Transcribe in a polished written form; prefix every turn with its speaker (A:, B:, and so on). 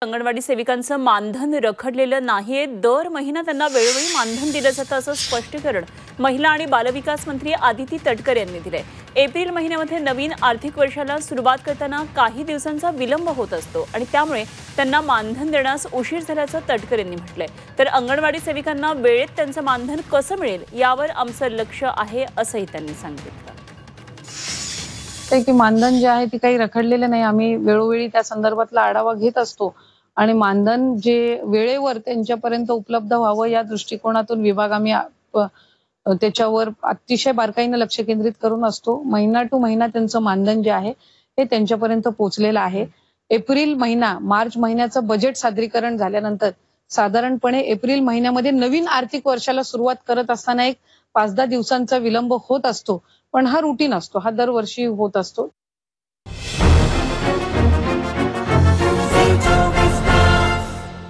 A: अंगणवाडी सेविकांचं मानधन रखडलेलं नाहीये। दर महिना त्यांना वेळोवेळी मानधन दिलं जातं असं स्पष्टीकरण महिला आणि बालविकास मंत्री आदिती तटकरे यांनी दिले। एप्रिल महिन्यामध्ये नवीन आर्थिक वर्षाला सुरुवात करताना काही दिवसांचा विलंब होत असतो आणि त्यामुळे त्यांना मानधन देण्यास उशीर झाल्याचं तटकरे यांनी म्हटलंय। तर अंगणवाडी सेविकांना वेळेत त्यांचं मानधन कसं मिळेल यावर आमचं लक्ष आहे असंही त्यांनी सांगितलं।
B: की मानधन जे आहे ते काही रखडलेलं नाही। आम्ही वेळोवेळी त्या संदर्भातला आढावा घेत असतो आणि मानधन जे वेळेवर त्यांच्यापर्यंत उपलब्ध व्हावं या दृष्टिकोनातून विभाग आम्ही त्याच्यावर अतिशय बारकाईने लक्ष केंद्रित करून असतो। महिना टू महिना त्यांचं मानधन जे आहे हे त्यांच्यापर्यंत पोहोचलेलं आहे। एप्रिल महिना मार्च महिन्याचं बजेट सादरीकरण झाल्यानंतर साधारणपणे एप्रिल महिन्यामध्ये नवीन आर्थिक वर्षाला सुरुवात करत असताना एक 5-10 दिवसांचा विलंब होत असतो, पण हा रुटीन असतो, हा दरवर्षी होत असतो।